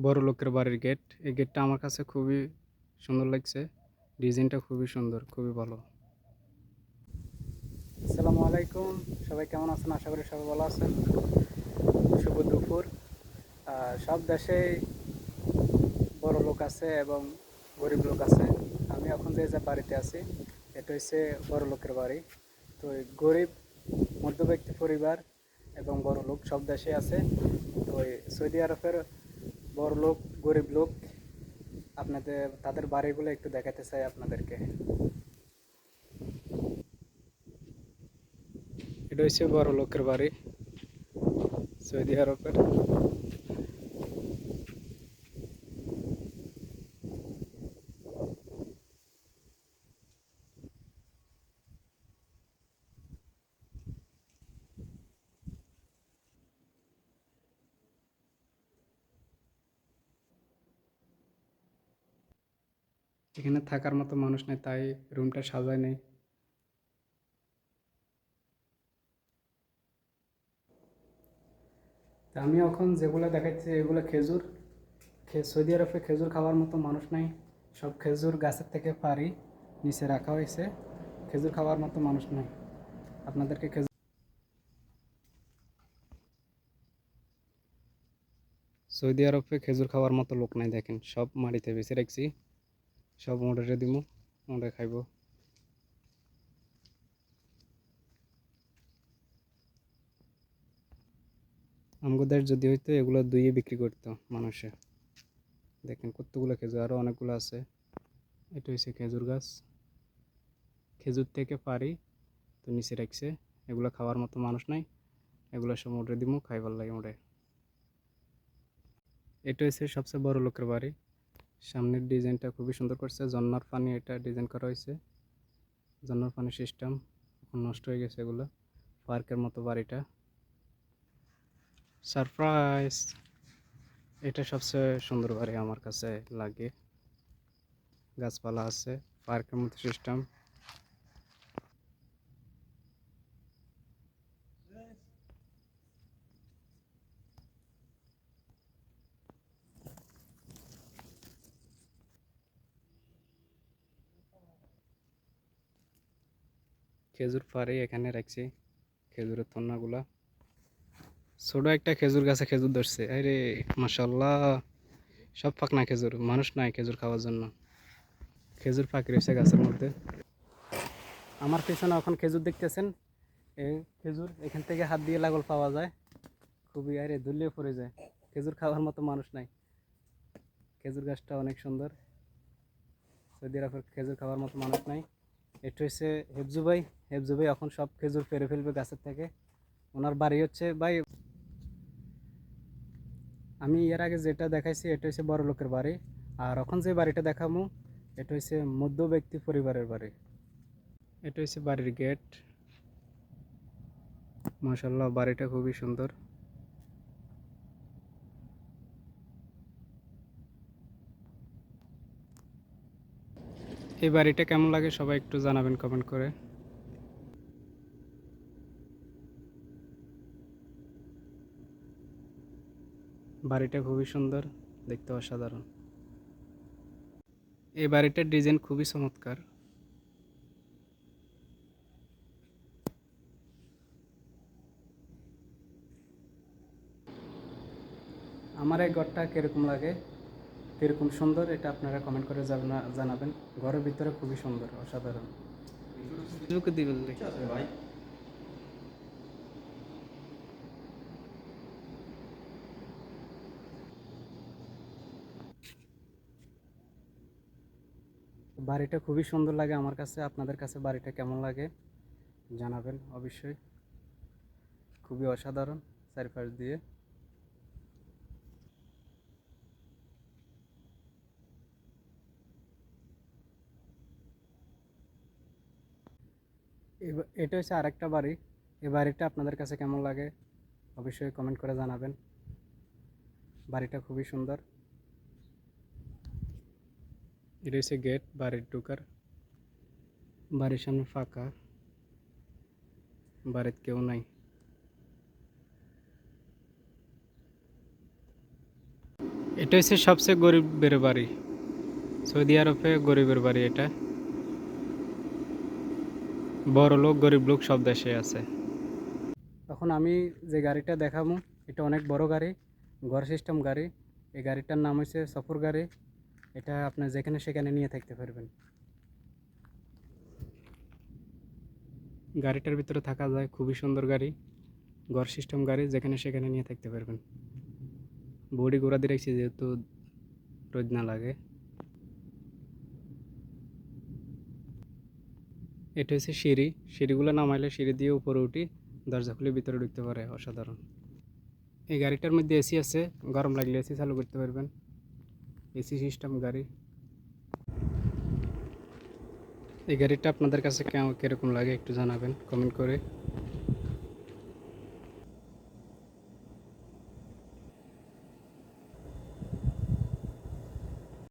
বড় লোকের বাড়ির গেট। এই গেটটা আমার কাছে খুবই সুন্দর লাগছে। ডিজাইনটা খুবই সুন্দর, খুবই ভালো। আসসালামু আলাইকুম, সবাই কেমন আছেন? আশা করি সবাই ভালো আছেন। শুভ দুপুর। সব দেশেই বড় লোক আছে এবং গরিব লোক আছে। আমি এখন যে বাড়িতে আছি, এটা হচ্ছে বড় লোকের বাড়ি। তো এই গরিব, মধ্যবিত্ত পরিবার এবং বড় লোক সব দেশে আছে। তো এই সৌদি আরবের বড় লোক, গরিব লোক, আপনাদের তাদের বাড়িগুলো একটু দেখাতে চাই আপনাদেরকে। এটা হচ্ছে বড় লোকের বাড়ি সৌদি আরবের। এখানে থাকার মতো মানুষ নেই, তাই রুমটা সাজায় নেই। তা আমি এখন যেগুলো দেখাচ্ছি এগুলো খেজুর। সৌদি আরবে খেজুর খাওয়ার মতো মানুষ নাই। সব খেজুর গাছের থেকে পারি নিচে রাখা হয়েছে। খেজুর খাওয়ার মতো মানুষ নাই। আপনাদেরকে খেজুর, সৌদি আরবে খেজুর খাওয়ার মতো লোক নাই, দেখেন সব মাটিতে বেছে রাখছি। সব মোড়ে দিব, মোড়ে খাইব। আমগোদের যদি হইতো এগুলো দুইয়ে বিক্রি করতো মানুষে। দেখেন কতগুলো খেজুর, আরও অনেকগুলো আছে। এটা হচ্ছে খেজুর গাছ। খেজুর থেকে পারি তো নিচে রাখছে। এগুলো খাওয়ার মতো মানুষ নাই। এগুলো সব মোড়ে দিব, খাইবার লাগে মোড়ে। এটা হচ্ছে সবচেয়ে বড় লোকের বাড়ি। সামনের ডিজাইনটা খুবই সুন্দর করছে। ঝর্ণার পানি এটা ডিজাইন করা হয়েছে। ঝর্ণার পানি সিস্টেম এখন নষ্ট হয়ে গেছে। এগুলো পার্কের মতো বাড়িটা। সারপ্রাইজ! এটা সবচেয়ে সুন্দর বাড়ি আমার কাছে লাগে। গাছপালা আছে, পার্কের মতো সিস্টেম। খেজুর পাড়ে এখানে রাখছি খেজুরের থন্নাগুলা। ছোট একটা খেজুর গাছে খেজুর ধরছে, আরে মাশাল্লাহ! সব পাকনা খেজুর, মানুষ নাই খেজুর খাওয়ার জন্য। খেজুর পাকি রয়েছে গাছের মধ্যে। আমার পেছনে এখন খেজুর দেখতেছেন। এই খেজুর এখান থেকে হাত দিয়ে লাগল পাওয়া যায়। খুবই আরে ধুলিয়ে পড়ে যায়। খেজুর খাওয়ার মতো মানুষ নাই। খেজুর গাছটা অনেক সুন্দর। সৌদি আরবের খেজুর খাওয়ার মতো মানুষ নাই। এটা হচ্ছে হেফজু ভাই। হেফজু ভাই এখন সব খেজুর পেরে ফেলবে গাছের থেকে। ওনার বাড়ি হচ্ছে ভাই, আমি এর আগে যেটা দেখাইছি এটা হচ্ছে বড় লোকের বাড়ি। আর এখন যে বাড়িটা দেখাবো এটা হচ্ছে মধ্যব্যক্তি পরিবারের বাড়ি। এটা হচ্ছে বাড়ির গেট। মাশাআল্লাহ, বাড়িটা খুবই সুন্দর। এই বাড়িটা কেমন লাগে সবাই একটু জানাবেন কমেন্ট করে। বাড়িটা খুবই সুন্দর, দেখতে অসাধারণ। এই বাড়িটার ডিজাইন খুবই চমৎকার। আমার এই ঘরটা কিরকম লাগে, কিরকম সুন্দর, এটা আপনারা কমেন্ট করে জানাবেন। ঘরের ভিতরে খুবই সুন্দর, অসাধারণ। ভাই, বাড়িটা খুবই সুন্দর লাগে আমার কাছে। আপনাদের কাছে বাড়িটা কেমন লাগে জানাবেন অবশ্যই। খুবই অসাধারণ চারপাশ দিয়ে। এটা হচ্ছে আরেকটা বাড়ি। এই বাড়িটা আপনাদের কাছে কেমন লাগে অবশ্যই কমেন্ট করে জানাবেন। বাড়িটা খুবই সুন্দর। এটা হচ্ছে গেট বাড়ির ঢোকার। বাড়ির সামনে ফাঁকা, বাড়িতে কেউ নাই। এটা হচ্ছে সবচেয়ে গরিবের বাড়ি, সৌদি আরবে গরিবের বাড়ি এটা। বড় লোক গরিব লোক সব দেশে আছে। তখন আমি যে গাড়িটা দেখাবো এটা অনেক বড় গাড়ি, ঘর সিস্টেম গাড়ি। এই গাড়িটার নাম হচ্ছে সফর গাড়ি। এটা আপনার যেখানে সেখানে নিয়ে থাকতে পারবেন। গাড়িটার ভিতরে থাকা যায়, খুবই সুন্দর গাড়ি, ঘর সিস্টেম গাড়ি, যেখানে সেখানে নিয়ে থাকতে পারবেন। বডি ঘোরা দিয়ে রাখছি যেহেতু রোদ না লাগে। এটা হচ্ছে সিঁড়ি, সিঁড়িগুলো নামাইলে সিঁড়ি দিয়ে উপরে উঠি, দরজা খুলে ভিতরে ঢুকতে পারে, অসাধারণ। এই গাড়িটার মধ্যে এসি আছে, গরম লাগলে এসি চালু করতে পারবেন, এসি সিস্টেম গাড়ি। এই গাড়িটা আপনাদের কাছে কিরকম লাগে একটু জানাবেন কমেন্ট করে।